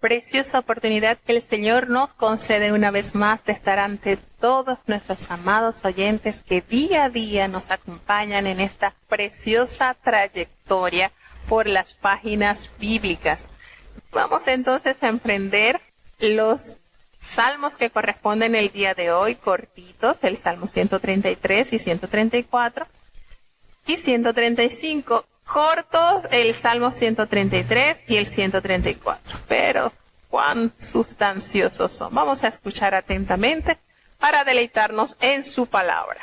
preciosa oportunidad que el Señor nos concede una vez más de estar ante todos nuestros amados oyentes que día a día nos acompañan en esta preciosa trayectoria por las páginas bíblicas. Vamos entonces a emprender los salmos que corresponden el día de hoy, cortitos, el Salmo 133 y 134, y 135, cortos, el Salmo 133 y el 134, pero cuán sustanciosos son. Vamos a escuchar atentamente para deleitarnos en su palabra.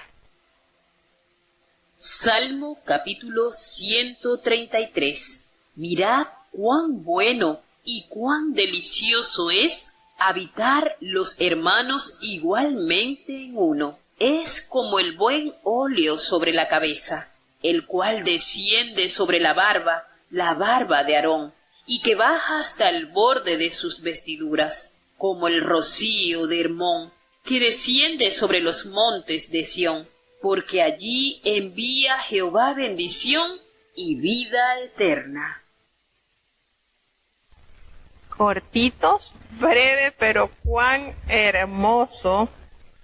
Salmo capítulo 133. Mirad cuán bueno y cuán delicioso es habitar los hermanos igualmente en uno. Es como el buen óleo sobre la cabeza, el cual desciende sobre la barba de Aarón, y que baja hasta el borde de sus vestiduras, como el rocío de Hermón, que desciende sobre los montes de Sión, porque allí envía Jehová bendición y vida eterna. Cortitos, breve, pero cuán hermoso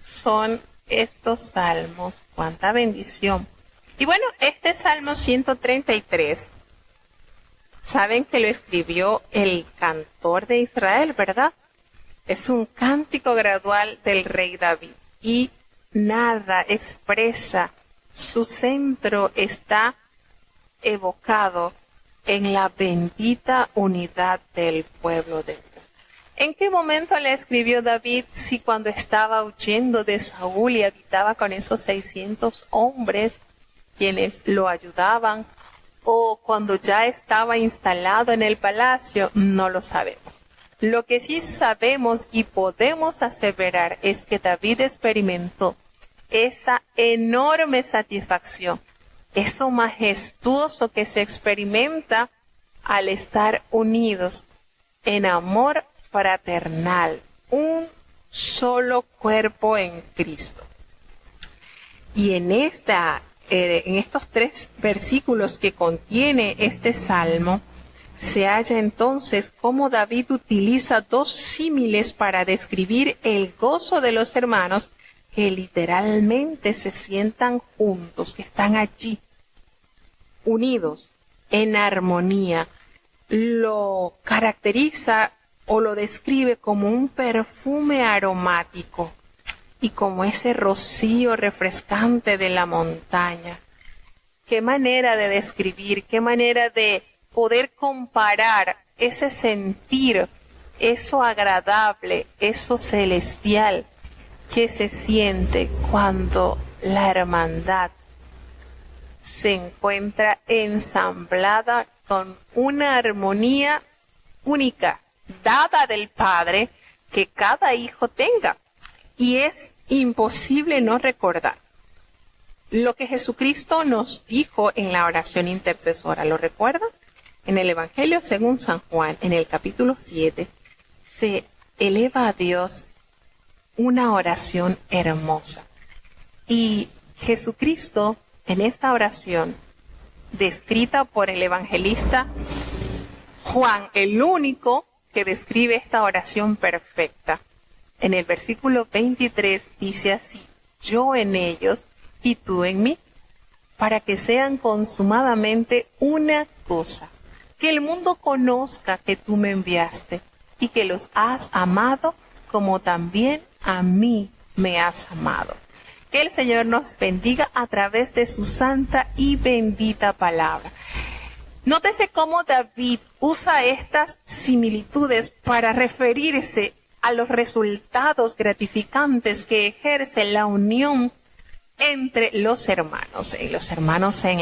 son estos salmos, cuánta bendición. Y bueno, este Salmo 133, saben que lo escribió el cantor de Israel, ¿verdad? Es un cántico gradual del rey David y nada expresa, su centro está evocado en la bendita unidad del pueblo de Dios. ¿En qué momento le escribió David si cuando estaba huyendo de Saúl y habitaba con esos 600 hombres quienes lo ayudaban, o cuando ya estaba instalado en el palacio? No lo sabemos. Lo que sí sabemos y podemos aseverar es que David experimentó esa enorme satisfacción, eso majestuoso que se experimenta al estar unidos en amor fraternal, un solo cuerpo en Cristo. Y en estos 3 versículos que contiene este salmo, se halla entonces cómo David utiliza 2 símiles para describir el gozo de los hermanos que literalmente se sientan juntos, que están allí, unidos, en armonía. Lo caracteriza o lo describe como un perfume aromático y como ese rocío refrescante de la montaña. Qué manera de describir, qué manera de poder comparar ese sentir, eso agradable, eso celestial que se siente cuando la hermandad se encuentra ensamblada con una armonía única, dada del Padre, que cada hijo tenga. Y es imposible no recordar lo que Jesucristo nos dijo en la oración intercesora. ¿Lo recuerdan? En el Evangelio según San Juan, en el capítulo 7, se eleva a Dios una oración hermosa. Y Jesucristo, en esta oración, descrita por el evangelista Juan, el único que describe esta oración perfecta, en el versículo 23 dice así: yo en ellos y tú en mí, para que sean consumadamente una cosa, que el mundo conozca que tú me enviaste y que los has amado como también a mí me has amado. Que el Señor nos bendiga a través de su santa y bendita palabra. Nótese cómo David usa estas similitudes para referirse a los resultados gratificantes que ejerce la unión entre los hermanos en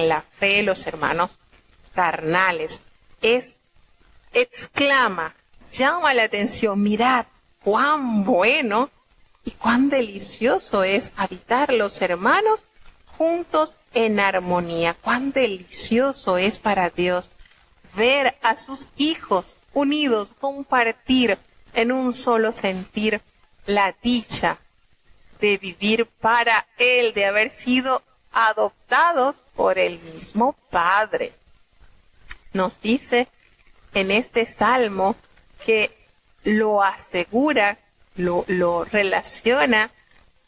la fe, los hermanos carnales. Exclama, llama la atención: mirad cuán bueno y cuán delicioso es habitar los hermanos juntos en armonía. Cuán delicioso es para Dios ver a sus hijos unidos, compartir en un solo sentir la dicha de vivir para Él, de haber sido adoptados por el mismo Padre. Nos dice en este salmo que lo asegura, lo relaciona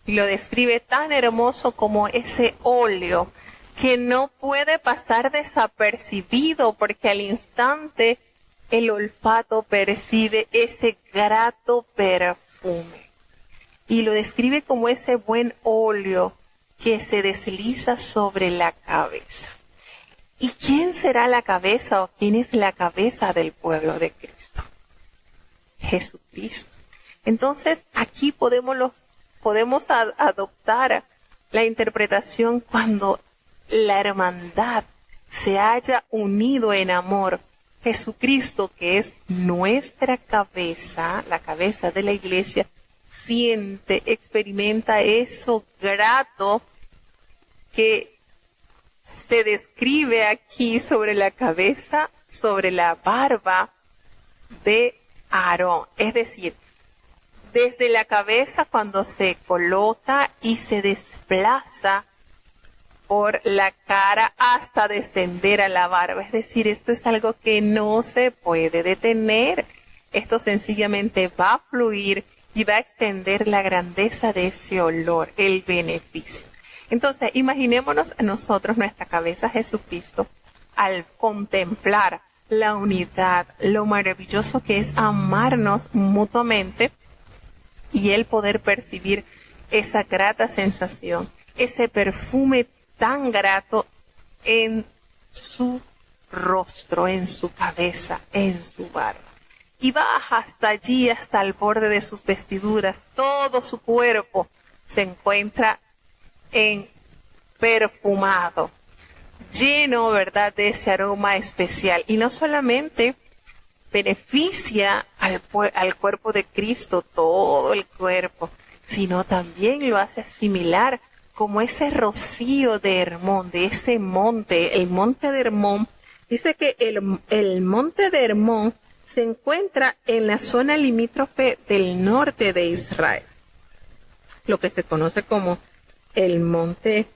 y lo describe tan hermoso como ese óleo que no puede pasar desapercibido, porque al instante el olfato percibe ese grato perfume. Y lo describe como ese buen óleo que se desliza sobre la cabeza. ¿Y quién será la cabeza o quién es la cabeza del pueblo de Cristo? Jesucristo. Entonces aquí podemos adoptar la interpretación cuando la hermandad se haya unido en amor. Jesucristo, que es nuestra cabeza, la cabeza de la iglesia, siente, experimenta eso grato que se describe aquí sobre la cabeza, sobre la barba de Aarón. Es decir, desde la cabeza cuando se coloca y se desplaza por la cara hasta descender a la barba. Es decir, esto es algo que no se puede detener. Esto sencillamente va a fluir y va a extender la grandeza de ese olor, el beneficio. Entonces, imaginémonos a nosotros, nuestra cabeza Jesucristo, al contemplar la unidad, lo maravilloso que es amarnos mutuamente y el poder percibir esa grata sensación, ese perfume tan grato en su rostro, en su cabeza, en su barba. Y baja hasta allí, hasta el borde de sus vestiduras. Todo su cuerpo se encuentra perfumado, lleno, ¿verdad?, de ese aroma especial. Y no solamente beneficia al cuerpo de Cristo, todo el cuerpo, sino también lo hace asimilar como ese rocío de Hermón, de ese monte, el monte de Hermón. Dice que el monte de Hermón se encuentra en la zona limítrofe del norte de Israel, lo que se conoce como el monte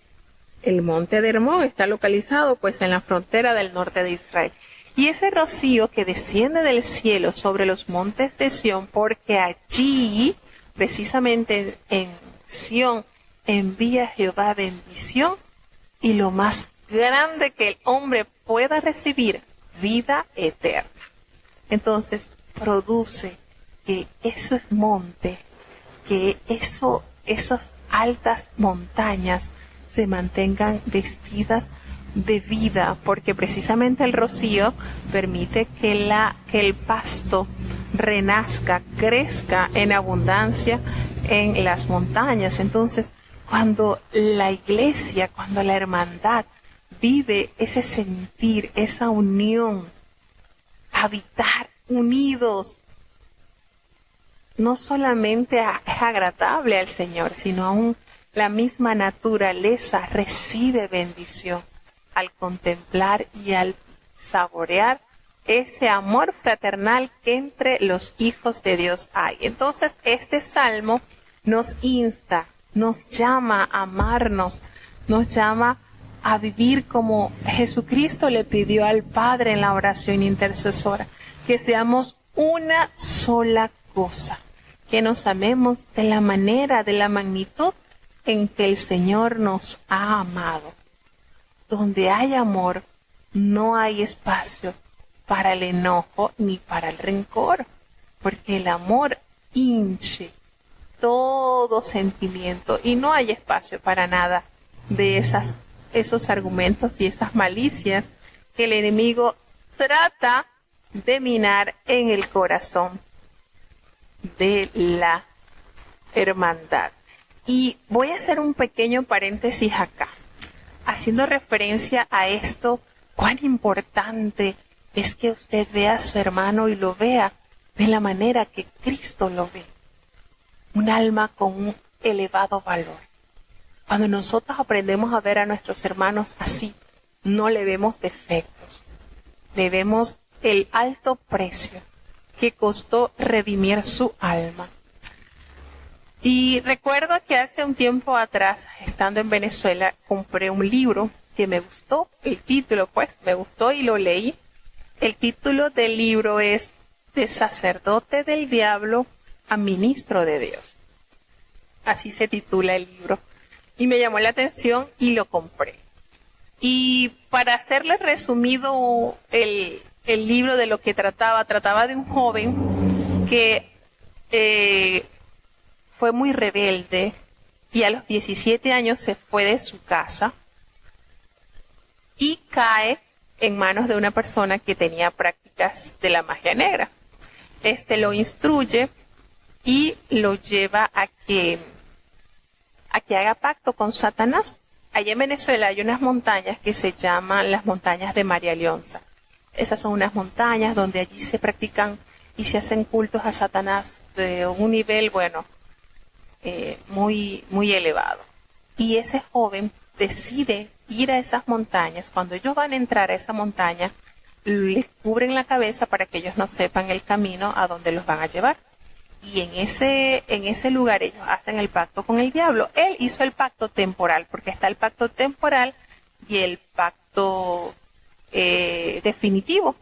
de Hermón. Está localizado pues en la frontera del norte de Israel. Y ese rocío que desciende del cielo sobre los montes de Sión, porque allí, precisamente en Sión, envía Jehová bendición y lo más grande que el hombre pueda recibir, vida eterna. Entonces produce que esos montes, que esas altas montañas se mantengan vestidas de vida, porque precisamente el rocío permite que el pasto renazca, crezca en abundancia en las montañas. Entonces, cuando la iglesia, cuando la hermandad vive ese sentir, esa unión, habitar unidos, no solamente es agradable al Señor, sino aún la misma naturaleza recibe bendición al contemplar y al saborear ese amor fraternal que entre los hijos de Dios hay. Entonces, este salmo nos insta, nos llama a amarnos, nos llama a vivir como Jesucristo le pidió al Padre en la oración intercesora, que seamos una sola cosa, que nos amemos de la manera, de la magnitud en que el Señor nos ha amado. Donde hay amor, no hay espacio para el enojo ni para el rencor, porque el amor hinche todo sentimiento y no hay espacio para nada de esos argumentos y esas malicias que el enemigo trata de minar en el corazón de la hermandad. Y voy a hacer un pequeño paréntesis acá, haciendo referencia a esto, cuán importante es que usted vea a su hermano y lo vea de la manera que Cristo lo ve. Un alma con un elevado valor. Cuando nosotros aprendemos a ver a nuestros hermanos así, no le vemos defectos, le vemos el alto precio que costó redimir su alma. Y recuerdo que hace un tiempo atrás, estando en Venezuela, compré un libro que me gustó, el título pues, me gustó y lo leí. El título del libro es de sacerdote del diablo a ministro de Dios. Así se titula el libro. Y me llamó la atención y lo compré. Y para hacerle resumido el libro de lo que trataba de un joven que fue muy rebelde y a los 17 años se fue de su casa y cae en manos de una persona que tenía prácticas de la magia negra. Lo instruye y lo lleva a que haga pacto con Satanás. Allá en Venezuela hay unas montañas que se llaman las montañas de María Leonza. Esas son unas montañas donde allí se practican y se hacen cultos a Satanás de un nivel, muy, muy elevado. Y ese joven decide ir a esas montañas. Cuando ellos van a entrar a esa montaña, les cubren la cabeza para que ellos no sepan el camino a donde los van a llevar. Y en ese lugar ellos hacen el pacto con el diablo. Él hizo el pacto temporal, porque está el pacto temporal y el pacto definitivo.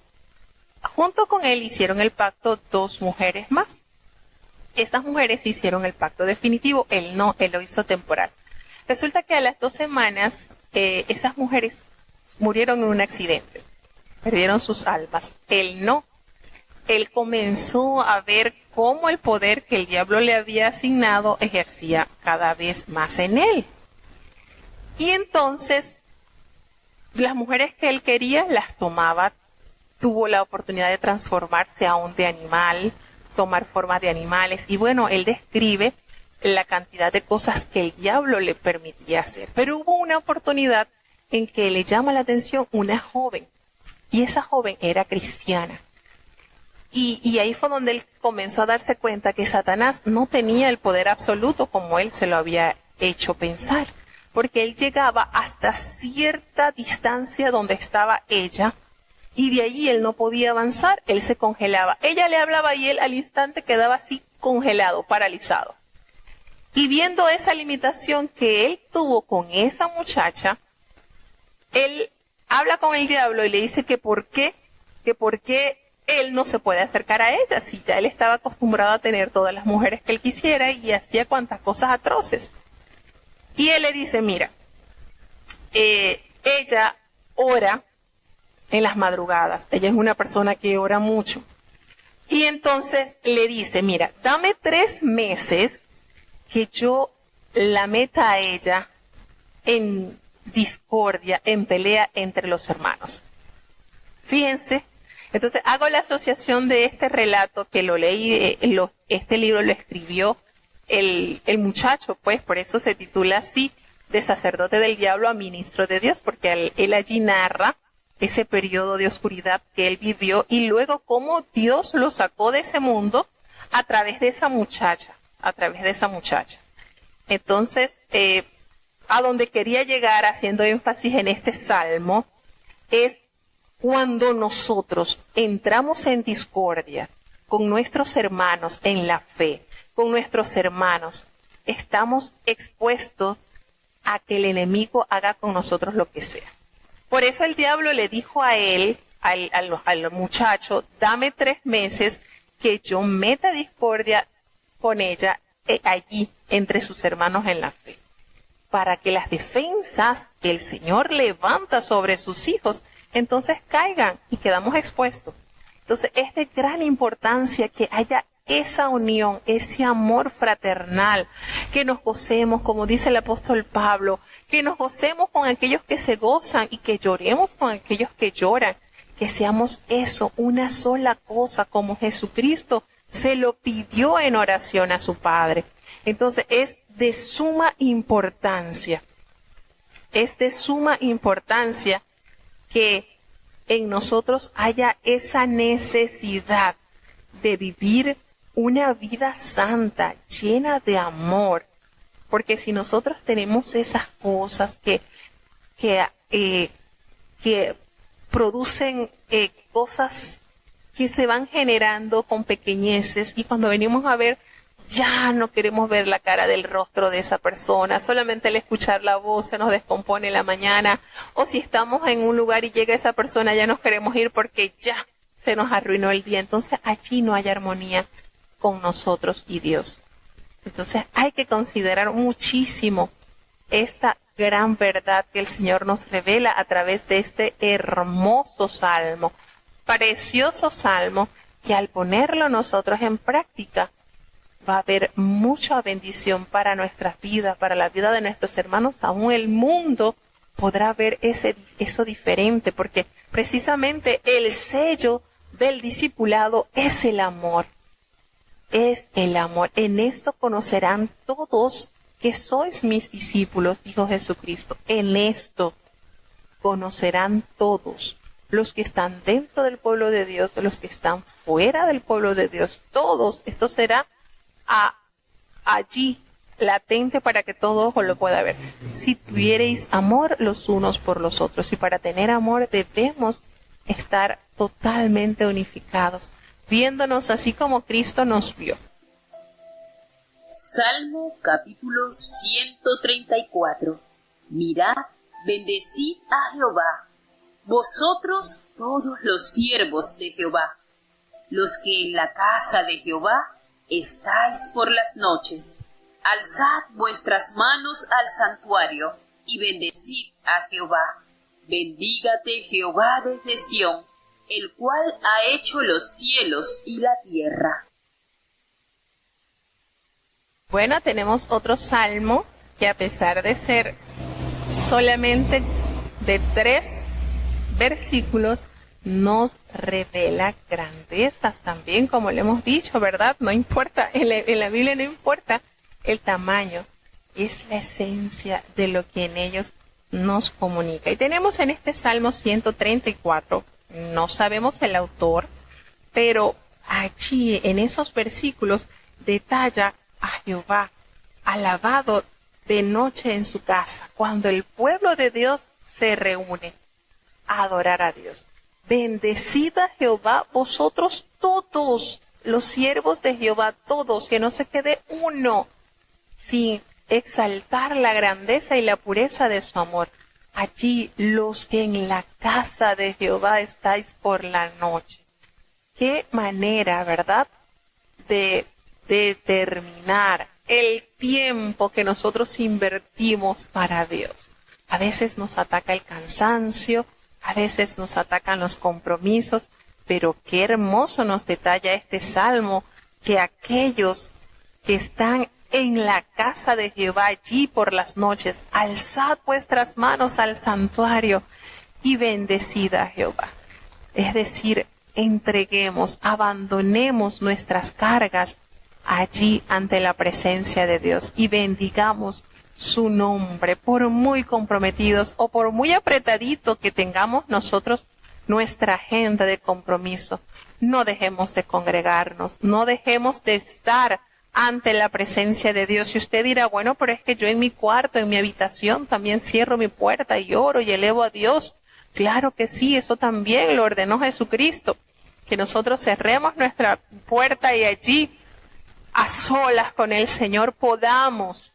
Junto con él hicieron el pacto 2 mujeres más. Estas mujeres hicieron el pacto definitivo, él no, él lo hizo temporal. Resulta que a las 2 semanas esas mujeres murieron en un accidente, perdieron sus almas. Él no. Él comenzó a ver cómo el poder que el diablo le había asignado ejercía cada vez más en él. Y entonces, las mujeres que él quería las tomaba, tuvo la oportunidad de transformarse aún de animal, tomar formas de animales. Y bueno, él describe la cantidad de cosas que el diablo le permitía hacer. Pero hubo una oportunidad en que le llama la atención una joven. Y esa joven era cristiana. Y ahí fue donde él comenzó a darse cuenta que Satanás no tenía el poder absoluto como él se lo había hecho pensar. Porque él llegaba hasta cierta distancia donde estaba ella y de allí él no podía avanzar, él se congelaba. Ella le hablaba y él al instante quedaba así congelado, paralizado. Y viendo esa limitación que él tuvo con esa muchacha, él habla con el diablo y le dice que por qué él no se puede acercar a ella, si ya él estaba acostumbrado a tener todas las mujeres que él quisiera y hacía cuantas cosas atroces. Y él le dice, mira, ella ora en las madrugadas, ella es una persona que ora mucho. Y entonces le dice, mira, dame 3 meses que yo la meta a ella en discordia, en pelea entre los hermanos. Fíjense. Entonces hago la asociación de este relato que lo leí, este libro lo escribió el muchacho, pues por eso se titula así, de sacerdote del diablo a ministro de Dios, porque él allí narra ese periodo de oscuridad que él vivió y luego cómo Dios lo sacó de ese mundo a través de esa muchacha, Entonces, a donde quería llegar haciendo énfasis en este salmo es cuando nosotros entramos en discordia con nuestros hermanos en la fe, con nuestros hermanos, estamos expuestos a que el enemigo haga con nosotros lo que sea. Por eso el diablo le dijo a él, al muchacho, dame 3 meses que yo meta discordia con ella allí entre sus hermanos en la fe, para que las defensas que el Señor levanta sobre sus hijos entonces caigan y quedamos expuestos. Entonces es de gran importancia que haya esa unión, ese amor fraternal, que nos gocemos, como dice el apóstol Pablo, que nos gocemos con aquellos que se gozan y que lloremos con aquellos que lloran, que seamos eso, una sola cosa, como Jesucristo se lo pidió en oración a su Padre. Entonces es de suma importancia que en nosotros haya esa necesidad de vivir una vida santa, llena de amor. Porque si nosotros tenemos esas cosas que producen cosas que se van generando con pequeñeces y cuando venimos a ver, ya no queremos ver la cara del rostro de esa persona, solamente al escuchar la voz se nos descompone la mañana, o si estamos en un lugar y llega esa persona ya nos queremos ir porque ya se nos arruinó el día. Entonces allí no hay armonía con nosotros y Dios. Entonces hay que considerar muchísimo esta gran verdad que el Señor nos revela a través de este hermoso salmo, precioso salmo, que al ponerlo nosotros en práctica va a haber mucha bendición para nuestras vidas, para la vida de nuestros hermanos. Aún el mundo podrá ver eso diferente, porque precisamente el sello del discipulado es el amor. Es el amor. En esto conocerán todos que sois mis discípulos, dijo Jesucristo. En esto conocerán todos, los que están dentro del pueblo de Dios, los que están fuera del pueblo de Dios, todos. Esto será allí latente para que todo ojo lo pueda ver. Si tuviereis amor los unos por los otros, y para tener amor debemos estar totalmente unificados, viéndonos así como Cristo nos vio. Salmo capítulo 134. Mirad, bendecid a Jehová, vosotros todos los siervos de Jehová, los que en la casa de Jehová estáis por las noches. Alzad vuestras manos al santuario y bendecid a Jehová. Bendígate Jehová desde Sión, el cual ha hecho los cielos y la tierra. Bueno, tenemos otro salmo que, a pesar de ser solamente de 3 versículos, nos revela grandezas también, como le hemos dicho, ¿verdad? No importa, en la Biblia no importa el tamaño, es la esencia de lo que en ellos nos comunica. Y tenemos en este Salmo 134, no sabemos el autor, pero allí en esos versículos detalla a Jehová alabado de noche en su casa, cuando el pueblo de Dios se reúne a adorar a Dios. Bendecid a Jehová vosotros todos, los siervos de Jehová, todos, que no se quede uno sin exaltar la grandeza y la pureza de su amor. Allí los que en la casa de Jehová estáis por la noche. Qué manera, ¿verdad?, de determinar el tiempo que nosotros invertimos para Dios. A veces nos ataca el cansancio, a veces nos atacan los compromisos, pero qué hermoso nos detalla este salmo, que aquellos que están en la casa de Jehová allí por las noches, alzad vuestras manos al santuario y bendecid a Jehová. Es decir, entreguemos, abandonemos nuestras cargas allí ante la presencia de Dios y bendigamos su nombre, por muy comprometidos o por muy apretadito que tengamos nosotros nuestra agenda de compromiso. No dejemos de congregarnos, no dejemos de estar ante la presencia de Dios. Y usted dirá, bueno, pero es que yo en mi cuarto, en mi habitación, también cierro mi puerta y oro y elevo a Dios. Claro que sí, eso también lo ordenó Jesucristo, que nosotros cerremos nuestra puerta y allí, a solas con el Señor, podamos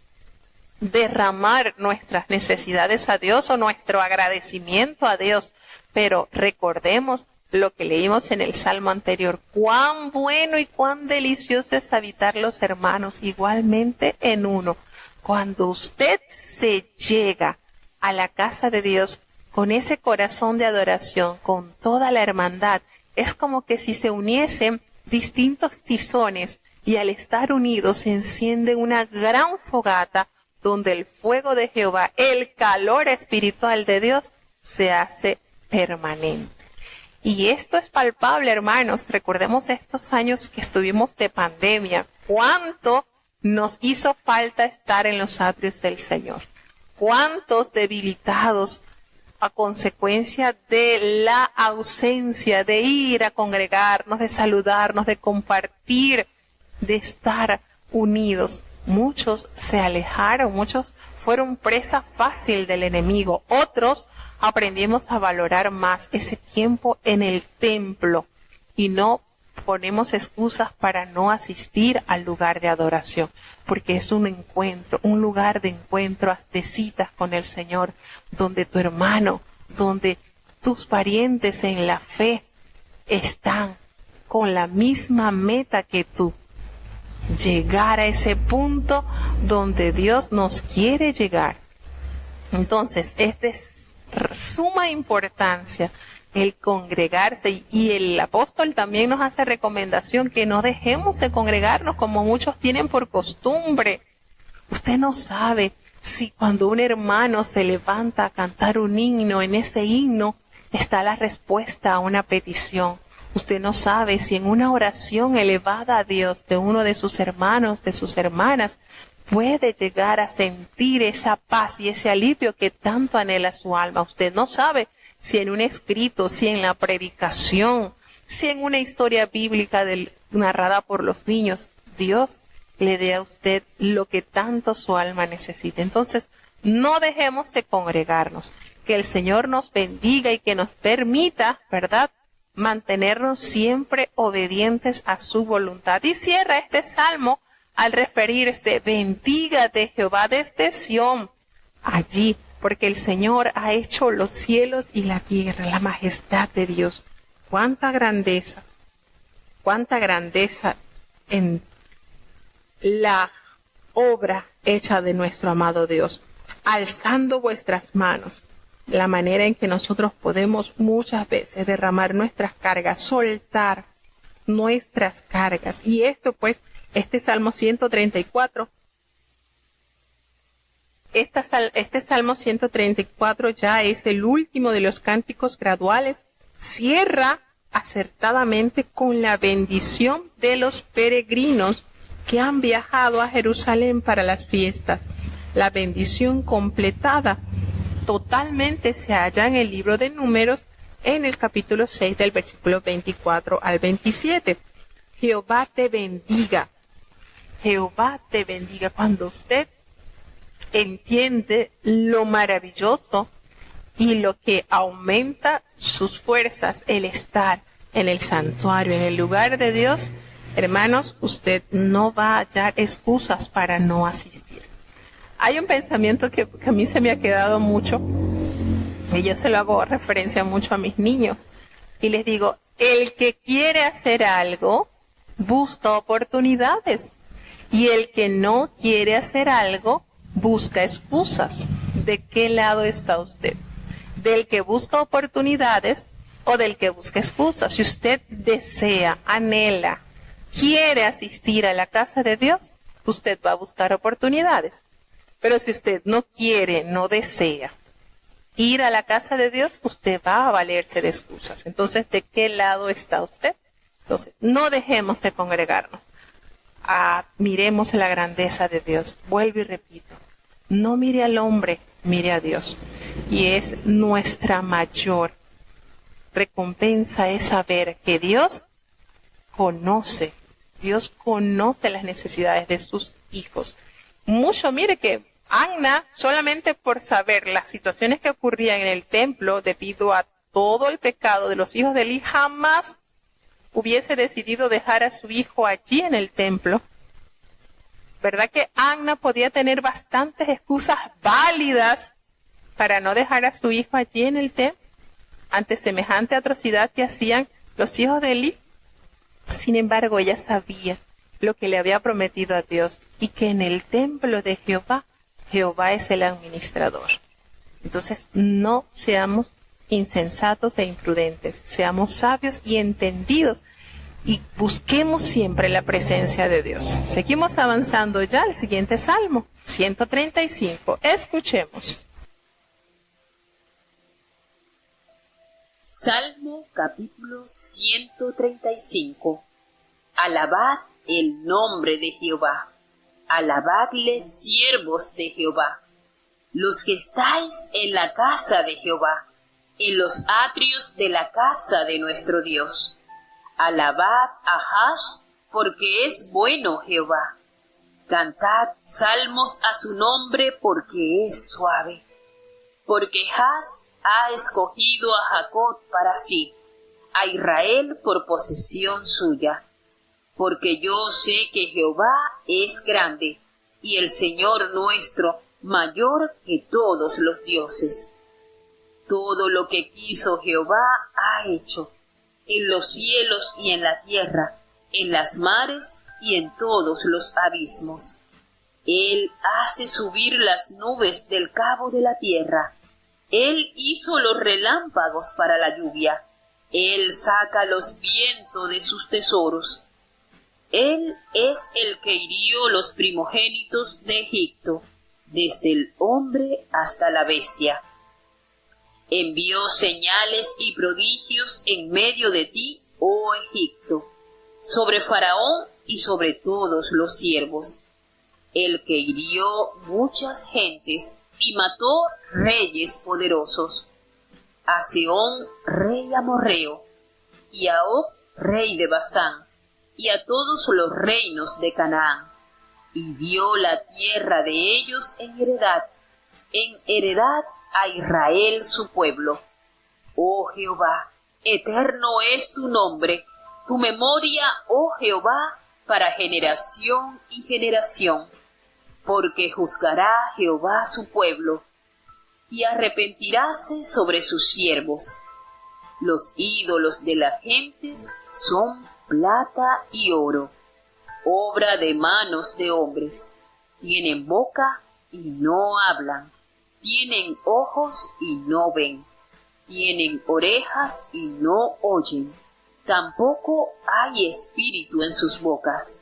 derramar nuestras necesidades a Dios o nuestro agradecimiento a Dios. Pero recordemos lo que leímos en el Salmo anterior, cuán bueno y cuán delicioso es habitar los hermanos igualmente en uno. Cuando usted se llega a la casa de Dios con ese corazón de adoración, con toda la hermandad, es como que si se uniesen distintos tizones y al estar unidos se enciende una gran fogata donde el fuego de Jehová, el calor espiritual de Dios, se hace permanente. Y esto es palpable, hermanos. Recordemos estos años que estuvimos de pandemia. ¿Cuánto nos hizo falta estar en los atrios del Señor? ¿Cuántos debilitados a consecuencia de la ausencia de ir a congregarnos, de saludarnos, de compartir, de estar unidos? Muchos se alejaron, muchos fueron presa fácil del enemigo. Otros aprendimos a valorar más ese tiempo en el templo y no ponemos excusas para no asistir al lugar de adoración, porque es un encuentro, un lugar de encuentro, de citas con el Señor, donde tu hermano, donde tus parientes en la fe están con la misma meta que tú. Llegar a ese punto donde Dios nos quiere llegar. Entonces, es de suma importancia el congregarse, y el apóstol también nos hace recomendación que no dejemos de congregarnos como muchos tienen por costumbre. Usted no sabe si cuando un hermano se levanta a cantar un himno, en ese himno está la respuesta a una petición. Usted no sabe si en una oración elevada a Dios de uno de sus hermanos, de sus hermanas, puede llegar a sentir esa paz y ese alivio que tanto anhela su alma. Usted no sabe si en un escrito, si en la predicación, si en una historia bíblica narrada por los niños, Dios le dé a usted lo que tanto su alma necesita. Entonces, no dejemos de congregarnos. Que el Señor nos bendiga y que nos permita, ¿verdad?, mantenernos siempre obedientes a su voluntad. Y cierra este salmo al referirse: bendígate Jehová desde Sión, allí, porque el Señor ha hecho los cielos y la tierra, la majestad de Dios. Cuánta grandeza en la obra hecha de nuestro amado Dios. Alzando vuestras manos, la manera en que nosotros podemos muchas veces derramar nuestras cargas, soltar nuestras cargas. Y esto, pues, este Salmo 134, este Salmo 134 ya es el último de los cánticos graduales. Cierra acertadamente con la bendición de los peregrinos que han viajado a Jerusalén para las fiestas. La bendición completada totalmente se halla en el libro de Números, en el capítulo 6 del versículo 24 al 27. Jehová te bendiga. Jehová te bendiga. Cuando usted entiende lo maravilloso y lo que aumenta sus fuerzas, el estar en el santuario, en el lugar de Dios, hermanos, usted no va a hallar excusas para no asistir. Hay un pensamiento que a mí se me ha quedado mucho, y yo se lo hago referencia mucho a mis niños, y les digo: el que quiere hacer algo, busca oportunidades, y el que no quiere hacer algo, busca excusas. ¿De qué lado está usted? ¿Del que busca oportunidades o del que busca excusas? Si usted desea, anhela, quiere asistir a la casa de Dios, usted va a buscar oportunidades. Pero si usted no quiere, no desea ir a la casa de Dios, usted va a valerse de excusas. Entonces, ¿de qué lado está usted? Entonces, no dejemos de congregarnos. Miremos la grandeza de Dios. Vuelvo y repito: no mire al hombre, mire a Dios. Y es nuestra mayor recompensa es saber que Dios conoce las necesidades de sus hijos. Mucho, mire que Anna, solamente por saber las situaciones que ocurrían en el templo debido a todo el pecado de los hijos de Eli, jamás hubiese decidido dejar a su hijo allí en el templo. ¿Verdad que Anna podía tener bastantes excusas válidas para no dejar a su hijo allí en el templo ante semejante atrocidad que hacían los hijos de Eli? Sin embargo, ella sabía lo que le había prometido a Dios, y que en el templo de Jehová es el administrador. Entonces, no seamos insensatos e imprudentes, seamos sabios y entendidos, y busquemos siempre la presencia de Dios. Seguimos avanzando ya al siguiente Salmo, 135. Escuchemos. Salmo capítulo 135. Alabad el nombre de Jehová. Alabadle, siervos de Jehová, los que estáis en la casa de Jehová, en los atrios de la casa de nuestro Dios. Alabad a Jas, porque es bueno Jehová. Cantad salmos a su nombre, porque es suave. Porque Jas ha escogido a Jacob para sí, a Israel por posesión suya. Porque yo sé que Jehová es grande, y el Señor nuestro mayor que todos los dioses. Todo lo que quiso Jehová ha hecho, en los cielos y en la tierra, en las mares y en todos los abismos. Él hace subir las nubes del cabo de la tierra. Él hizo los relámpagos para la lluvia. Él saca los vientos de sus tesoros. Él es el que hirió los primogénitos de Egipto, desde el hombre hasta la bestia. Envió señales y prodigios en medio de ti, oh Egipto, sobre Faraón y sobre todos los siervos, el que hirió muchas gentes y mató reyes poderosos, a Sehón, rey amorreo, y a Og, rey de Basán, y a todos los reinos de Canaán, y dio la tierra de ellos en heredad a Israel su pueblo. Oh Jehová, eterno es tu nombre, tu memoria, oh Jehová, para generación y generación, porque juzgará Jehová su pueblo, y arrepentiráse sobre sus siervos. Los ídolos de las gentes son plata y oro, obra de manos de hombres. Tienen boca y no hablan, tienen ojos y no ven, tienen orejas y no oyen, tampoco hay espíritu en sus bocas.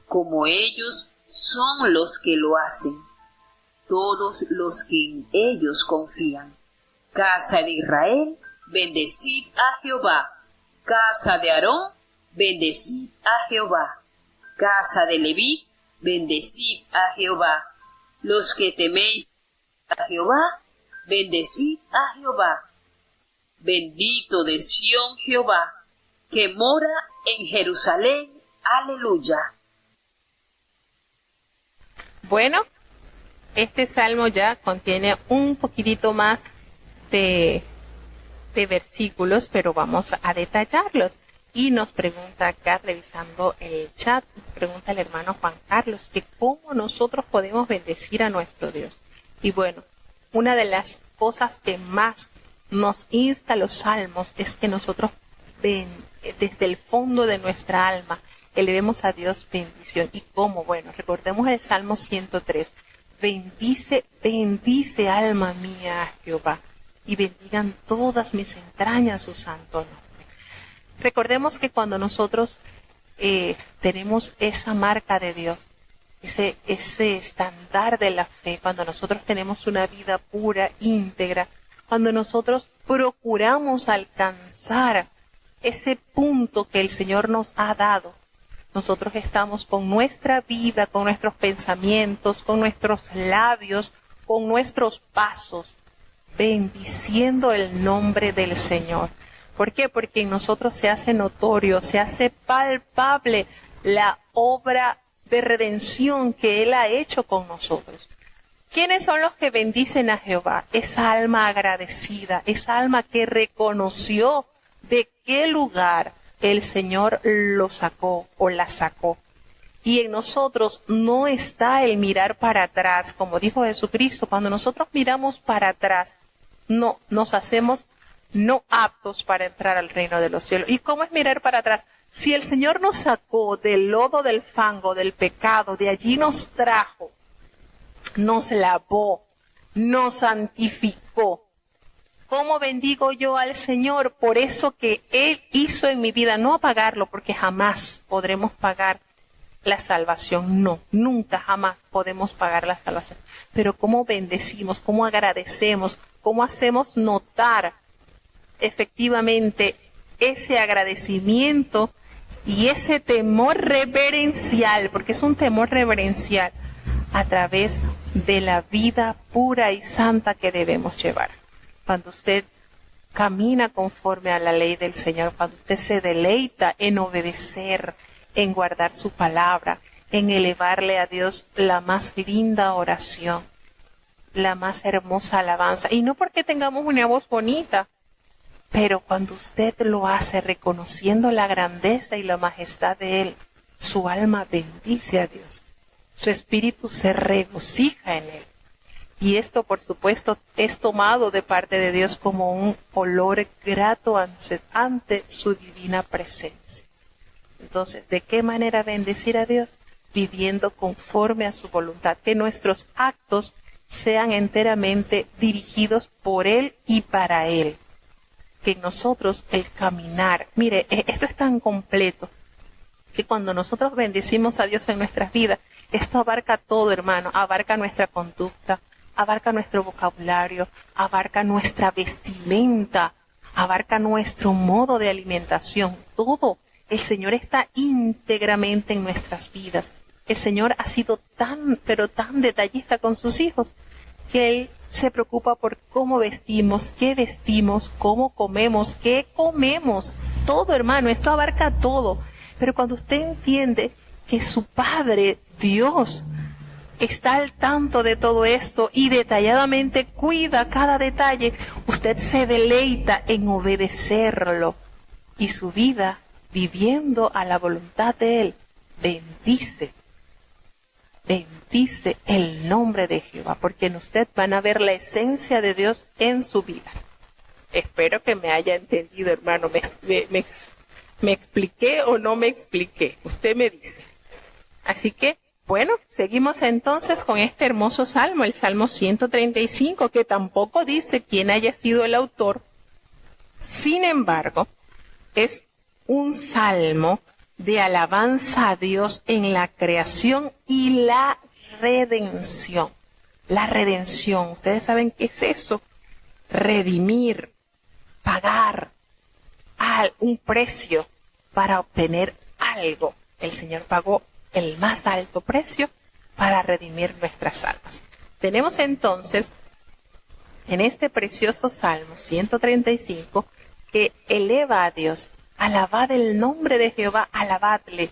Como ellos son los que lo hacen, todos los que en ellos confían. Casa de Israel, bendecid a Jehová. Casa de Aarón, bendecid a Jehová. Casa de Leví, bendecid a Jehová. Los que teméis a Jehová, bendecid a Jehová. Bendito de Sión Jehová, que mora en Jerusalén. Aleluya. Bueno, este salmo ya contiene un poquitito más de versículos, pero vamos a detallarlos. Y nos pregunta acá, revisando el chat, pregunta el hermano Juan Carlos, que cómo nosotros podemos bendecir a nuestro Dios. Y bueno, una de las cosas que más nos insta los salmos es que nosotros desde el fondo de nuestra alma elevemos a Dios bendición. ¿Y cómo? Bueno, recordemos el Salmo 103. Bendice, bendice alma mía a Jehová, y bendigan todas mis entrañas su santo nombre. Recordemos que cuando nosotros tenemos esa marca de Dios, ese estándar de la fe, cuando nosotros tenemos una vida pura, íntegra, cuando nosotros procuramos alcanzar ese punto que el Señor nos ha dado, nosotros estamos con nuestra vida, con nuestros pensamientos, con nuestros labios, con nuestros pasos, bendiciendo el nombre del Señor. ¿Por qué? Porque en nosotros se hace notorio, se hace palpable la obra de redención que Él ha hecho con nosotros. ¿Quiénes son los que bendicen a Jehová? Esa alma agradecida, esa alma que reconoció de qué lugar el Señor lo sacó o la sacó. Y en nosotros no está el mirar para atrás, como dijo Jesucristo. Cuando nosotros miramos para atrás, no nos hacemos no aptos para entrar al reino de los cielos. ¿Y cómo es mirar para atrás? Si el Señor nos sacó del lodo, del fango, del pecado, de allí nos trajo, nos lavó, nos santificó. ¿Cómo bendigo yo al Señor por eso que Él hizo en mi vida? No a pagarlo, porque jamás podremos pagar la salvación. No, nunca, jamás podemos pagar la salvación. Pero cómo bendecimos, cómo agradecemos, cómo hacemos notar efectivamente ese agradecimiento y ese temor reverencial, porque es un temor reverencial, a través de la vida pura y santa que debemos llevar. Cuando usted camina conforme a la ley del Señor, cuando usted se deleita en obedecer, en guardar su palabra, en elevarle a Dios la más linda oración, la más hermosa alabanza, y no porque tengamos una voz bonita, pero cuando usted lo hace reconociendo la grandeza y la majestad de Él, su alma bendice a Dios, su espíritu se regocija en Él. Y esto, por supuesto, es tomado de parte de Dios como un olor grato ante su divina presencia. Entonces, ¿de qué manera bendecir a Dios? Viviendo conforme a su voluntad, que nuestros actos sean enteramente dirigidos por Él y para Él. Que nosotros el caminar, mire, esto es tan completo, que cuando nosotros bendecimos a Dios en nuestras vidas, esto abarca todo, hermano, abarca nuestra conducta, abarca nuestro vocabulario, abarca nuestra vestimenta, abarca nuestro modo de alimentación, todo. El Señor está íntegramente en nuestras vidas. El Señor ha sido tan, pero tan detallista con sus hijos, que Él se preocupa por cómo vestimos, cómo comemos, qué comemos. Todo, hermano, esto abarca todo. Pero cuando usted entiende que su Padre, Dios, está al tanto de todo esto y detalladamente cuida cada detalle, usted se deleita en obedecerlo. Y su vida, viviendo a la voluntad de Él, bendice el nombre de Jehová, porque en usted van a ver la esencia de Dios en su vida. Espero que me haya entendido, hermano. ¿Me expliqué o no me expliqué? Usted me dice. Así que, bueno, seguimos entonces con este hermoso salmo, el Salmo 135, que tampoco dice quién haya sido el autor. Sin embargo, es un salmo de alabanza a Dios en la creación y la redención. La redención, ¿ustedes saben qué es eso? Redimir, pagar un precio para obtener algo. El Señor pagó el más alto precio para redimir nuestras almas. Tenemos entonces en este precioso Salmo 135 que eleva a Dios. Alabad el nombre de Jehová, alabadle.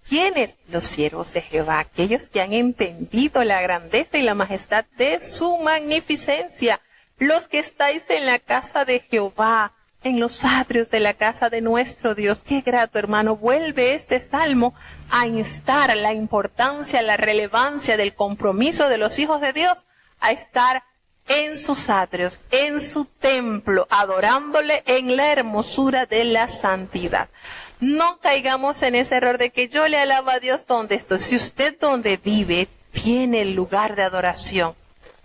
¿Quiénes? Los siervos de Jehová, aquellos que han entendido la grandeza y la majestad de su magnificencia, los que estáis en la casa de Jehová, en los atrios de la casa de nuestro Dios. Qué grato, hermano. Vuelve este salmo a instar la importancia, la relevancia del compromiso de los hijos de Dios a estar en sus atrios, en su templo, adorándole en la hermosura de la santidad. No caigamos en ese error de que yo le alabo a Dios donde estoy. Si usted donde vive tiene el lugar de adoración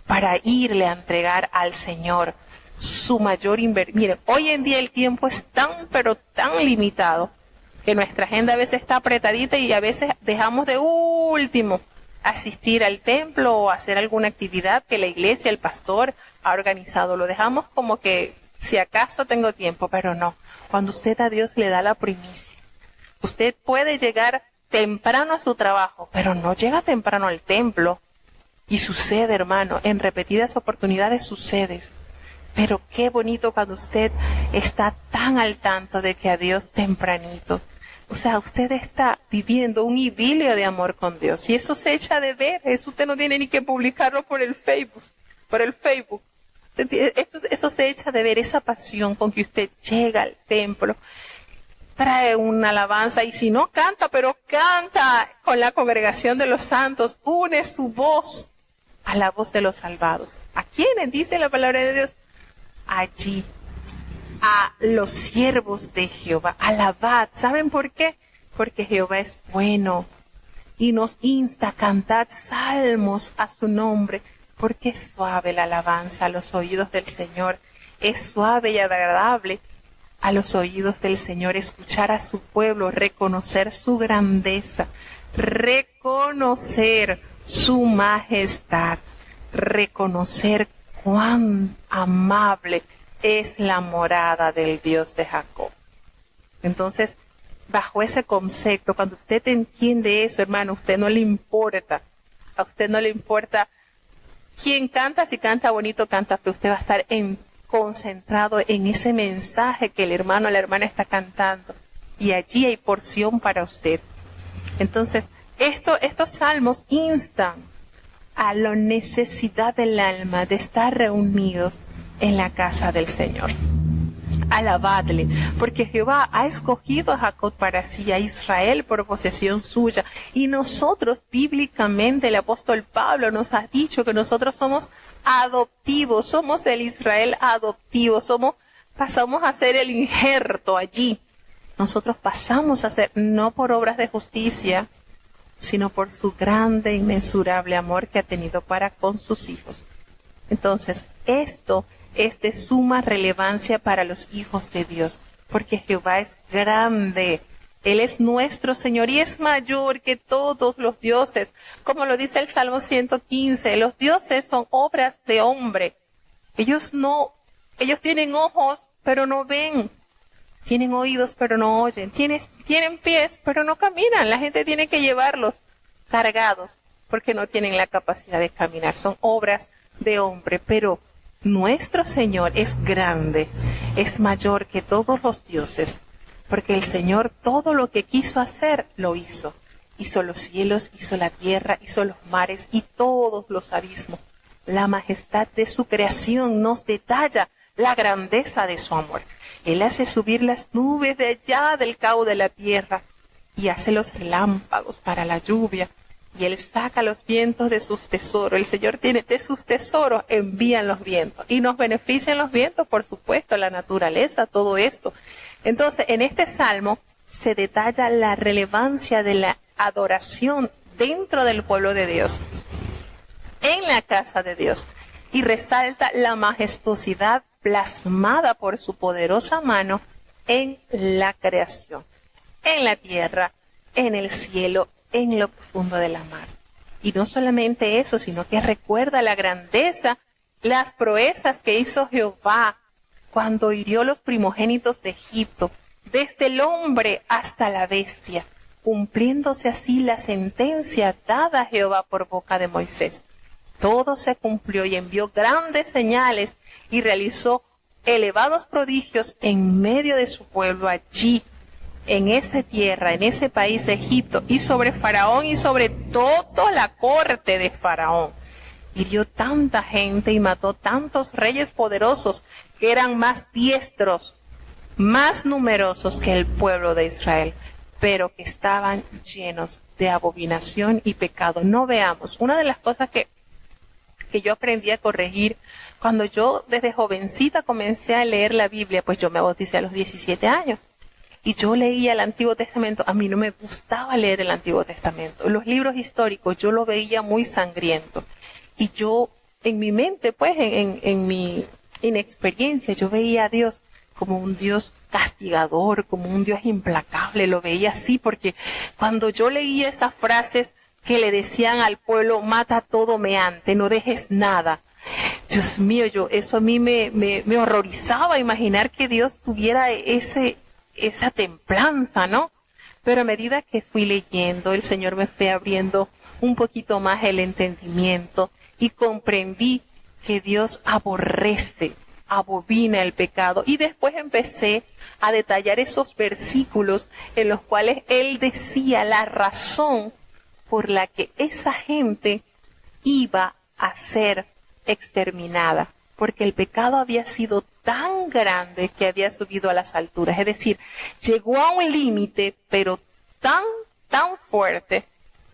para irle a entregar al Señor su mayor inversión. Miren, hoy en día el tiempo es tan, pero tan limitado que nuestra agenda a veces está apretadita y a veces dejamos de último asistir al templo o hacer alguna actividad que la iglesia, el pastor ha organizado. Lo dejamos como que si acaso tengo tiempo, pero no. Cuando usted a Dios le da la primicia, usted puede llegar temprano a su trabajo, pero no llega temprano al templo. Y sucede, hermano, en repetidas oportunidades sucede. Pero qué bonito cuando usted está tan al tanto de que a Dios tempranito. O sea, usted está viviendo un idilio de amor con Dios. Y eso se echa de ver. Eso usted no tiene ni que publicarlo por el Facebook. Eso se echa de ver, esa pasión con que usted llega al templo, trae una alabanza y si no canta, pero canta con la congregación de los santos, une su voz a la voz de los salvados. ¿A quiénes dice la palabra de Dios? Allí, a los siervos de Jehová, alabad. ¿Saben por qué? Porque Jehová es bueno y nos insta a cantar salmos a su nombre, porque es suave la alabanza a los oídos del Señor, es suave y agradable a los oídos del Señor escuchar a su pueblo, reconocer su grandeza, reconocer su majestad, reconocer cuán amable es la morada del Dios de Jacob. Entonces, bajo ese concepto, cuando usted entiende eso, hermano, a usted no le importa quién canta, si canta bonito, canta, pero usted va a estar concentrado en ese mensaje que el hermano o la hermana está cantando, y allí hay porción para usted. Entonces, estos salmos instan a la necesidad del alma de estar reunidos en la casa del Señor. Alabadle, porque Jehová ha escogido a Jacob para sí, a Israel por posesión suya. Y nosotros, bíblicamente, el apóstol Pablo nos ha dicho que nosotros somos adoptivos, somos el Israel adoptivo, pasamos a ser el injerto allí. Nosotros pasamos a ser, no por obras de justicia, sino por su grande e inmensurable amor que ha tenido para con sus hijos. Entonces, esto es de suma relevancia para los hijos de Dios, porque Jehová es grande, Él es nuestro Señor y es mayor que todos los dioses, como lo dice el Salmo 115, los dioses son obras de hombre, ellos tienen ojos, pero no ven, tienen oídos, pero no oyen, tienen pies, pero no caminan, la gente tiene que llevarlos cargados, porque no tienen la capacidad de caminar, son obras de hombre, pero nuestro Señor es grande, es mayor que todos los dioses, porque el Señor todo lo que quiso hacer, lo hizo. Hizo los cielos, hizo la tierra, hizo los mares y todos los abismos. La majestad de su creación nos detalla la grandeza de su amor. Él hace subir las nubes de allá del cabo de la tierra y hace los relámpagos para la lluvia. Y Él saca los vientos de sus tesoros. El Señor tiene de sus tesoros, envían los vientos. Y nos benefician los vientos, por supuesto, la naturaleza, todo esto. Entonces, en este salmo se detalla la relevancia de la adoración dentro del pueblo de Dios, en la casa de Dios. Y resalta la majestuosidad plasmada por su poderosa mano en la creación, en la tierra, en el cielo, en lo profundo de la mar. Y no solamente eso, sino que recuerda la grandeza, las proezas que hizo Jehová cuando hirió los primogénitos de Egipto, desde el hombre hasta la bestia, cumpliéndose así la sentencia dada a Jehová por boca de Moisés. Todo se cumplió y envió grandes señales y realizó elevados prodigios en medio de su pueblo allí, en esa tierra, en ese país, Egipto, y sobre Faraón y sobre toda la corte de Faraón. Hirió tanta gente y mató tantos reyes poderosos que eran más diestros, más numerosos que el pueblo de Israel, pero que estaban llenos de abominación y pecado. No veamos, una de las cosas que yo aprendí a corregir cuando yo desde jovencita comencé a leer la Biblia, pues yo me bauticé a los 17 años. Y yo leía el Antiguo Testamento, a mí no me gustaba leer el Antiguo Testamento. Los libros históricos yo lo veía muy sangriento. Y yo, en mi mente, pues, en mi inexperiencia, yo veía a Dios como un Dios castigador, como un Dios implacable, lo veía así, porque cuando yo leía esas frases que le decían al pueblo, mata todo meante, no dejes nada. Dios mío, eso a mí me horrorizaba imaginar que Dios tuviera esa templanza, ¿no? Pero a medida que fui leyendo, el Señor me fue abriendo un poquito más el entendimiento y comprendí que Dios abomina el pecado. Y después empecé a detallar esos versículos en los cuales Él decía la razón por la que esa gente iba a ser exterminada, porque el pecado había sido tan grande que había subido a las alturas, es decir, llegó a un límite, pero tan fuerte,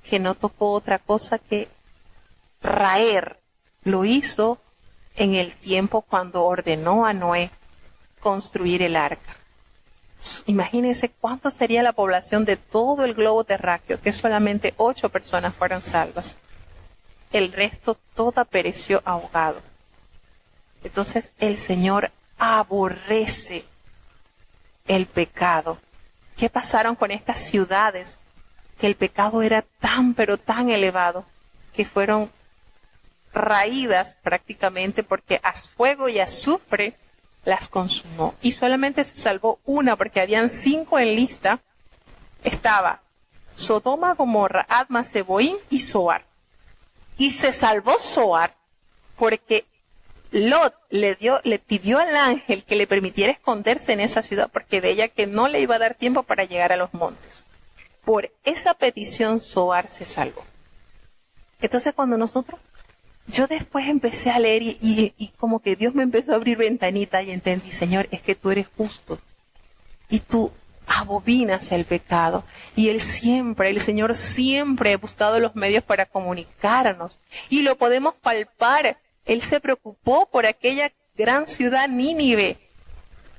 que no tocó otra cosa que raer. Lo hizo en el tiempo cuando ordenó a Noé construir el arca. Imagínense cuánto sería la población de todo el globo terráqueo, que solamente 8 personas fueron salvas. El resto toda pereció ahogado. Entonces el Señor aborrece el pecado. ¿Qué pasaron con estas ciudades? Que el pecado era tan pero tan elevado que fueron raídas prácticamente porque a fuego y azufre las consumó. Y solamente se salvó una porque habían 5 en lista. Estaba Sodoma, Gomorra, Adma, Zeboim y Zoar. Y se salvó Zoar porque Lot le pidió al ángel que le permitiera esconderse en esa ciudad porque veía que no le iba a dar tiempo para llegar a los montes. Por esa petición Zoar se salvó. Entonces cuando nosotros yo después empecé a leer y como que Dios me empezó a abrir ventanita y entendí, Señor, es que tú eres justo y tú abominas el pecado. Y el Señor siempre ha buscado los medios para comunicarnos y lo podemos palpar. Él se preocupó por aquella gran ciudad Nínive,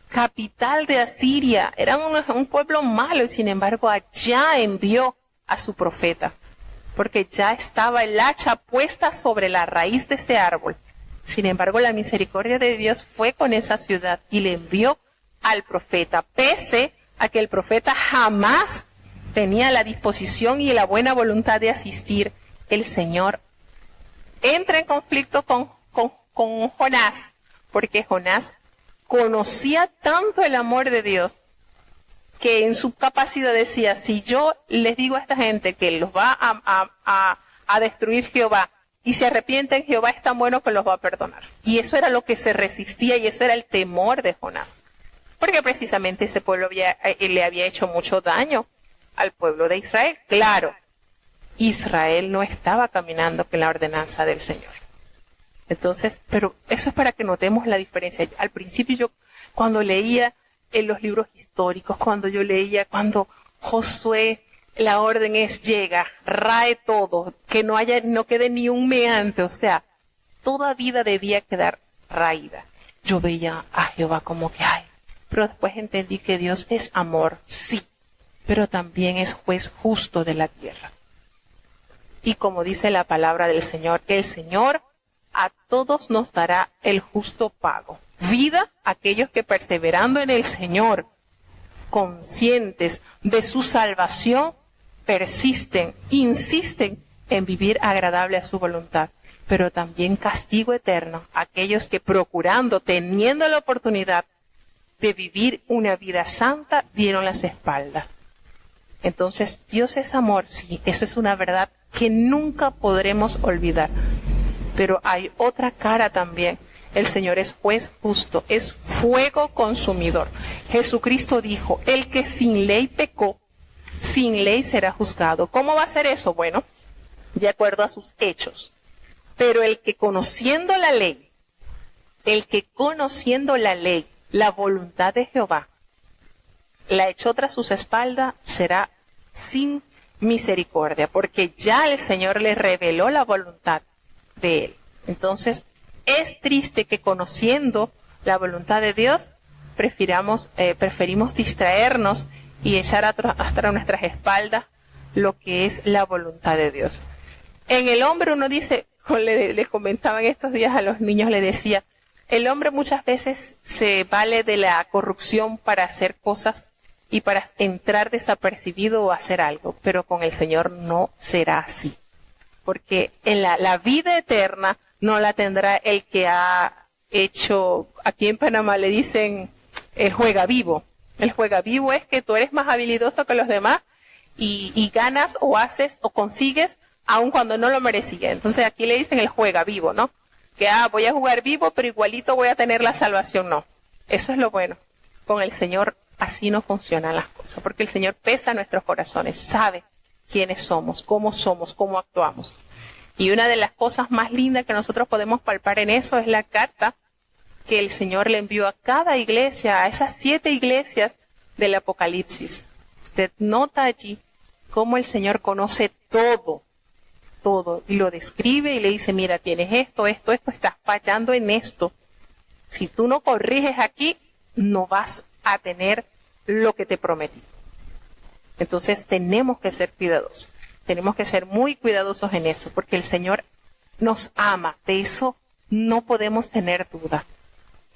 capital de Asiria. Era un pueblo malo y sin embargo allá envió a su profeta, porque ya estaba el hacha puesta sobre la raíz de ese árbol. Sin embargo, la misericordia de Dios fue con esa ciudad y le envió al profeta, pese a que el profeta jamás tenía la disposición y la buena voluntad de asistir. El Señor entra en conflicto con Jonás, porque Jonás conocía tanto el amor de Dios que en su capacidad decía, si yo les digo a esta gente que los va a destruir Jehová y se arrepienten, Jehová es tan bueno que los va a perdonar. Y eso era lo que se resistía y eso era el temor de Jonás, porque precisamente ese pueblo le había hecho mucho daño al pueblo de Israel. Claro, Israel no estaba caminando con la ordenanza del Señor. Entonces, pero eso es para que notemos la diferencia. Al principio yo, cuando leía en los libros históricos, cuando Josué, la orden es llega, rae todo, que no quede ni un meante, o sea, toda vida debía quedar raída. Yo veía a Jehová como que, pero después entendí que Dios es amor, sí, pero también es juez justo de la tierra. Y como dice la palabra del Señor, el Señor a todos nos dará el justo pago. Vida a aquellos que perseverando en el Señor, conscientes de su salvación, persisten, insisten en vivir agradable a su voluntad. Pero también castigo eterno a aquellos que procurando, teniendo la oportunidad de vivir una vida santa, dieron las espaldas. Entonces, Dios es amor, sí, eso es una verdad que nunca podremos olvidar. Pero hay otra cara también. El Señor es juez justo, es fuego consumidor. Jesucristo dijo, el que sin ley pecó, sin ley será juzgado. ¿Cómo va a ser eso? Bueno, de acuerdo a sus hechos. Pero el que conociendo la ley, la voluntad de Jehová, la echó tras sus espaldas, será sin misericordia, porque ya el Señor le reveló la voluntad de él. Entonces, es triste que conociendo la voluntad de Dios, preferimos distraernos y echar hasta nuestras espaldas lo que es la voluntad de Dios. En el hombre uno dice, les comentaba en estos días a los niños, le decía, el hombre muchas veces se vale de la corrupción para hacer cosas y para entrar desapercibido o hacer algo, pero con el Señor no será así. Porque en la vida eterna no la tendrá el que ha hecho, aquí en Panamá le dicen el juega vivo. El juega vivo es que tú eres más habilidoso que los demás y ganas o haces o consigues aun cuando no lo merecía. Entonces aquí le dicen el juega vivo, ¿no? Que voy a jugar vivo pero igualito voy a tener la salvación. No, eso es lo bueno. Con el Señor así no funcionan las cosas, porque el Señor pesa nuestros corazones, sabe quiénes somos, cómo actuamos. Y una de las cosas más lindas que nosotros podemos palpar en eso es la carta que el Señor le envió a cada iglesia, a esas 7 iglesias del Apocalipsis. Usted nota allí cómo el Señor conoce todo, y lo describe y le dice, mira, tienes esto, estás fallando en esto. Si tú no corriges aquí, no vas a tener lo que te prometí. Entonces tenemos que ser cuidadosos. Tenemos que ser muy cuidadosos en eso, porque el Señor nos ama. De eso no podemos tener duda.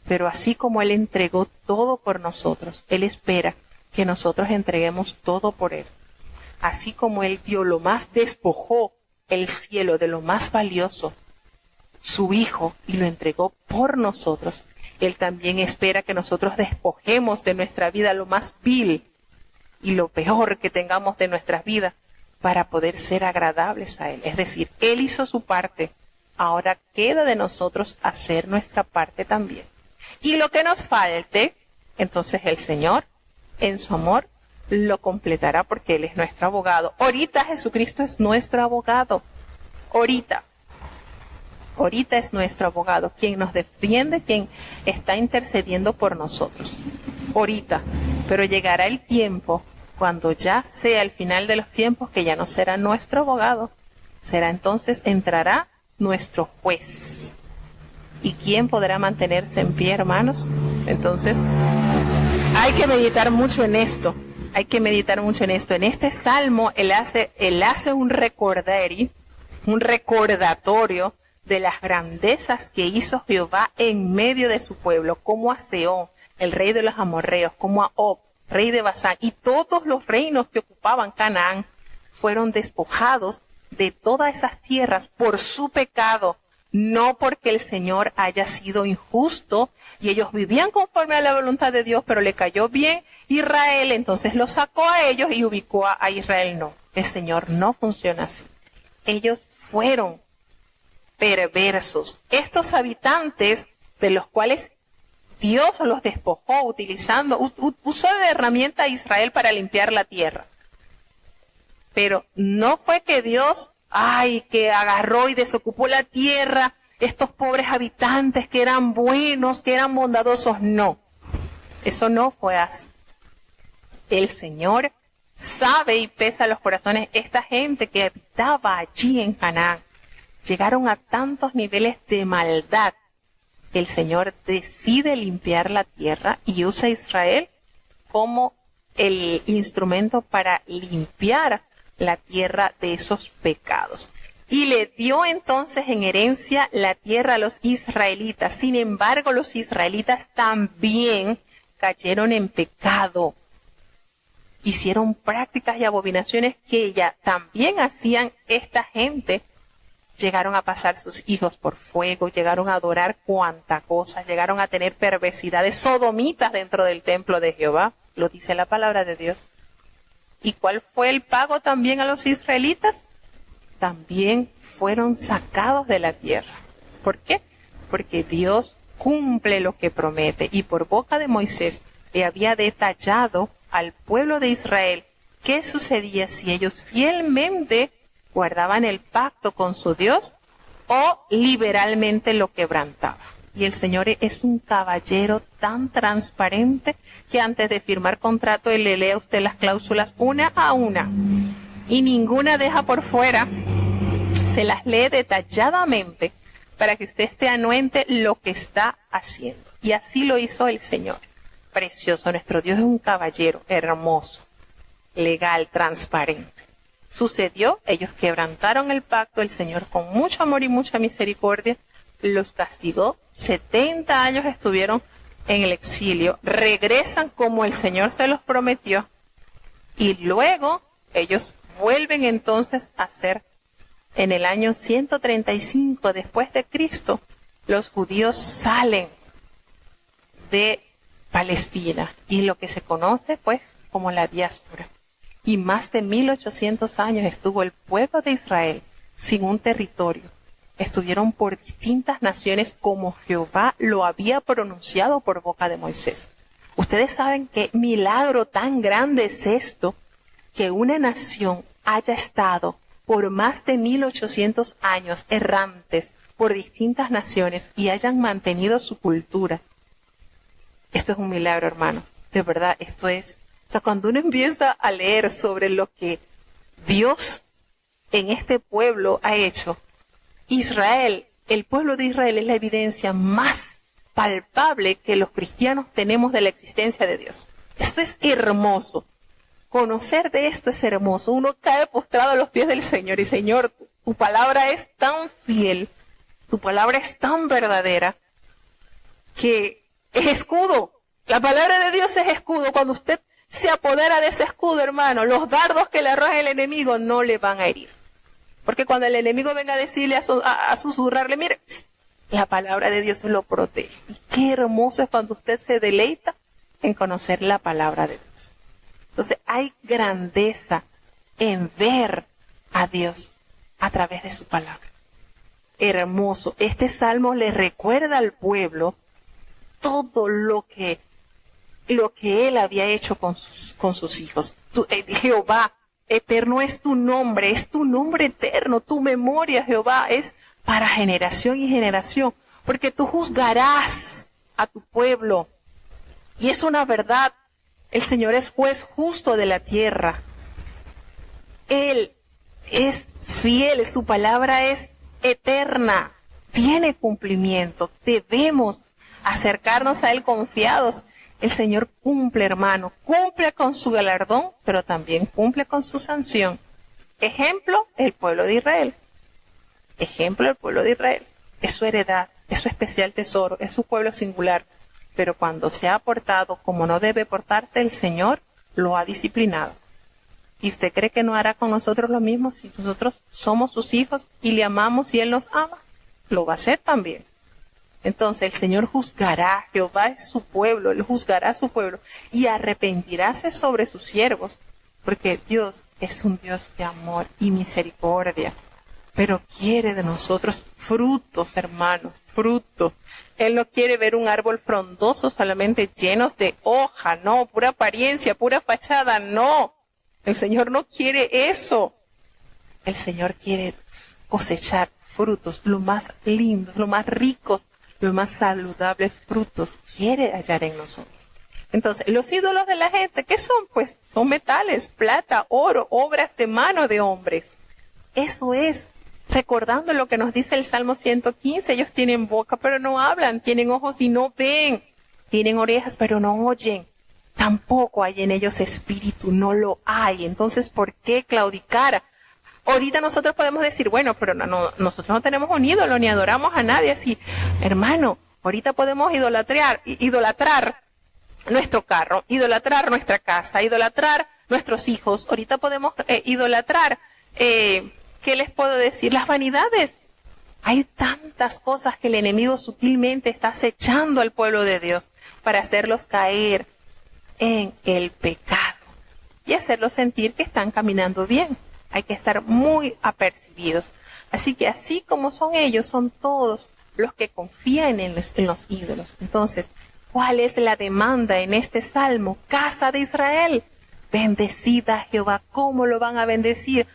Pero así como Él entregó todo por nosotros, Él espera que nosotros entreguemos todo por Él. Así como Él dio lo más, despojó el cielo de lo más valioso, su Hijo, y lo entregó por nosotros, Él también espera que nosotros despojemos de nuestra vida lo más vil y lo peor que tengamos de nuestras vidas, para poder ser agradables a Él. Es decir, Él hizo su parte, ahora queda de nosotros hacer nuestra parte también. Y lo que nos falte, entonces el Señor, en su amor, lo completará porque Él es nuestro abogado. Ahorita Jesucristo es nuestro abogado. Ahorita. Ahorita es nuestro abogado, quien nos defiende, quien está intercediendo por nosotros. Ahorita. Pero llegará el tiempo, cuando ya sea el final de los tiempos, que ya no será nuestro abogado. Será entonces, entrará nuestro juez. ¿Y quién podrá mantenerse en pie, hermanos? Entonces, hay que meditar mucho en esto. Hay que meditar mucho en esto. En este salmo, él hace un recordatorio de las grandezas que hizo Jehová en medio de su pueblo, como a Sehón, el rey de los amorreos, como a Og, rey de Basán, y todos los reinos que ocupaban Canaán fueron despojados de todas esas tierras por su pecado, no porque el Señor haya sido injusto y ellos vivían conforme a la voluntad de Dios, pero le cayó bien Israel, entonces los sacó a ellos y ubicó a Israel. No, el Señor no funciona así. Ellos fueron perversos. Estos habitantes de los cuales Dios los despojó usó de herramienta a Israel para limpiar la tierra. Pero no fue que Dios, que agarró y desocupó la tierra, estos pobres habitantes que eran buenos, que eran bondadosos. No, eso no fue así. El Señor sabe y pesa los corazones. Esta gente que habitaba allí en Canaán llegaron a tantos niveles de maldad que el Señor decide limpiar la tierra y usa a Israel como el instrumento para limpiar la tierra de esos pecados. Y le dio entonces en herencia la tierra a los israelitas. Sin embargo, los israelitas también cayeron en pecado. Hicieron prácticas y abominaciones que ya también hacían esta gente. Llegaron a pasar sus hijos por fuego, llegaron a adorar cuanta cosa, llegaron a tener perversidades sodomitas dentro del templo de Jehová, lo dice la palabra de Dios. ¿Y cuál fue el pago también a los israelitas? También fueron sacados de la tierra. ¿Por qué? Porque Dios cumple lo que promete y por boca de Moisés le había detallado al pueblo de Israel qué sucedía si ellos fielmente guardaban el pacto con su Dios o liberalmente lo quebrantaba. Y el Señor es un caballero tan transparente que antes de firmar contrato él le lee a usted las cláusulas una a una y ninguna deja por fuera. Se las lee detalladamente para que usted esté anuente lo que está haciendo. Y así lo hizo el Señor. Precioso, nuestro Dios es un caballero hermoso, legal, transparente. Sucedió, ellos quebrantaron el pacto, el Señor con mucho amor y mucha misericordia los castigó. 70 años estuvieron en el exilio, regresan como el Señor se los prometió y luego ellos vuelven entonces a ser, en el año 135 después de Cristo, los judíos salen de Palestina y lo que se conoce pues como la diáspora. Y más de 1800 años estuvo el pueblo de Israel sin un territorio. Estuvieron por distintas naciones como Jehová lo había pronunciado por boca de Moisés. Ustedes saben qué milagro tan grande es esto, que una nación haya estado por más de 1800 años errantes por distintas naciones y hayan mantenido su cultura. Esto es un milagro, hermanos. De verdad, esto es... O sea, cuando uno empieza a leer sobre lo que Dios en este pueblo ha hecho, Israel, el pueblo de Israel es la evidencia más palpable que los cristianos tenemos de la existencia de Dios. Esto es hermoso. Conocer de esto es hermoso. Uno cae postrado a los pies del Señor y Señor, tu palabra es tan fiel, tu palabra es tan verdadera que es escudo. La palabra de Dios es escudo. Cuando usted se apodera de ese escudo, hermano, los dardos que le arroja el enemigo no le van a herir. Porque cuando el enemigo venga a decirle, a susurrarle, mire, la palabra de Dios lo protege. Y qué hermoso es cuando usted se deleita en conocer la palabra de Dios. Entonces hay grandeza en ver a Dios a través de su palabra. Hermoso. Este salmo le recuerda al pueblo todo lo que él había hecho con sus hijos. Jehová, eterno es tu nombre eterno, tu memoria, Jehová, es para generación y generación, porque tú juzgarás a tu pueblo. Y es una verdad, el Señor es juez justo de la tierra. Él es fiel, su palabra es eterna, tiene cumplimiento. Debemos acercarnos a Él confiados. El Señor cumple, hermano, cumple con su galardón, pero también cumple con su sanción. Ejemplo, el pueblo de Israel. Ejemplo, el pueblo de Israel. Es su heredad, es su especial tesoro, es su pueblo singular. Pero cuando se ha portado como no debe portarse, el Señor lo ha disciplinado. ¿Y usted cree que no hará con nosotros lo mismo si nosotros somos sus hijos y le amamos y Él nos ama? Lo va a hacer también. Entonces el Señor juzgará, Jehová es su pueblo, Él juzgará a su pueblo y arrepentiráse sobre sus siervos, porque Dios es un Dios de amor y misericordia, pero quiere de nosotros frutos, hermanos, frutos. Él no quiere ver un árbol frondoso solamente llenos de hoja, no, pura apariencia, pura fachada, no. El Señor no quiere eso. El Señor quiere cosechar frutos, lo más lindos, lo más ricos, los más saludables frutos quiere hallar en nosotros. Entonces, los ídolos de la gente, ¿qué son? Pues son metales, plata, oro, obras de mano de hombres. Eso es, recordando lo que nos dice el Salmo 115, ellos tienen boca pero no hablan, tienen ojos y no ven, tienen orejas pero no oyen. Tampoco hay en ellos espíritu, no lo hay. Entonces, ¿por qué claudicar? Ahorita nosotros podemos decir, bueno, pero nosotros no tenemos un ídolo ni adoramos a nadie así. Hermano, ahorita podemos idolatrar nuestro carro, idolatrar nuestra casa, idolatrar nuestros hijos. Ahorita podemos idolatrar, ¿qué les puedo decir? Las vanidades. Hay tantas cosas que el enemigo sutilmente está acechando al pueblo de Dios para hacerlos caer en el pecado y hacerlos sentir que están caminando bien. Hay que estar muy apercibidos. Así que así como son ellos, son todos los que confían en los ídolos. Entonces, ¿cuál es la demanda en este salmo? Casa de Israel, bendecida a Jehová. ¿Cómo lo van a bendecir?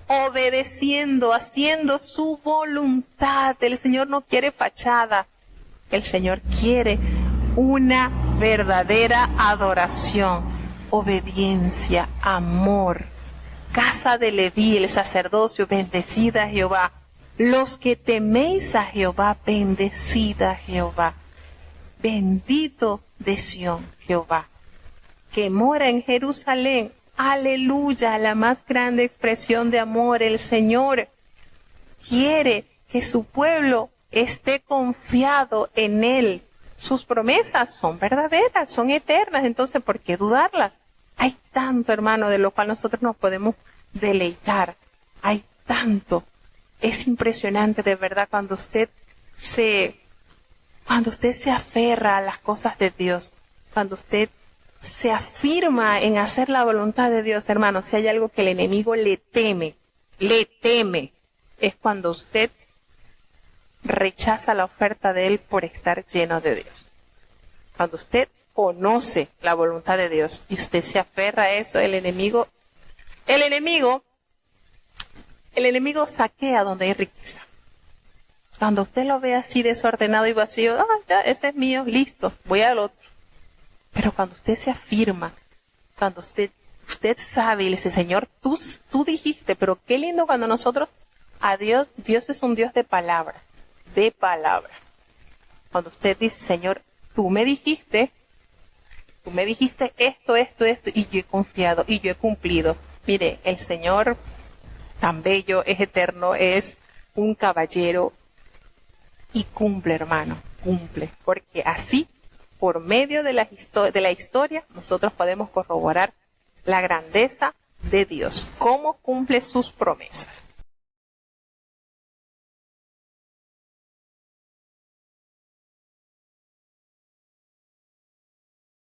Obedeciendo, haciendo su voluntad. El Señor no quiere fachada. El Señor quiere una verdadera adoración, obediencia, amor. Casa de Leví, el sacerdocio, bendecida a Jehová. Los que teméis a Jehová, bendecida a Jehová. Bendito de Sión, Jehová, que mora en Jerusalén. Aleluya, la más grande expresión de amor. El Señor quiere que su pueblo esté confiado en Él. Sus promesas son verdaderas, son eternas, entonces ¿por qué dudarlas? Hay tanto, hermano, de lo cual nosotros nos podemos deleitar. Hay tanto. Es impresionante, de verdad, cuando usted se aferra a las cosas de Dios, cuando usted se afirma en hacer la voluntad de Dios, hermano. Si hay algo que el enemigo le teme, es cuando usted rechaza la oferta de Él por estar lleno de Dios. Cuando usted conoce la voluntad de Dios y usted se aferra a eso, el enemigo saquea donde hay riqueza. Cuando usted lo ve así desordenado y vacío, ya, ese es mío, listo, voy al otro. Pero cuando usted se afirma, cuando usted sabe y le dice, Señor, tú dijiste, pero qué lindo cuando nosotros a Dios es un Dios de palabra. Cuando usted dice, Señor, tú me dijiste esto, y yo he confiado, y yo he cumplido. Mire, el Señor, tan bello, es eterno, es un caballero, y cumple, hermano, cumple. Porque así, por medio de la historia, nosotros podemos corroborar la grandeza de Dios, cómo cumple sus promesas.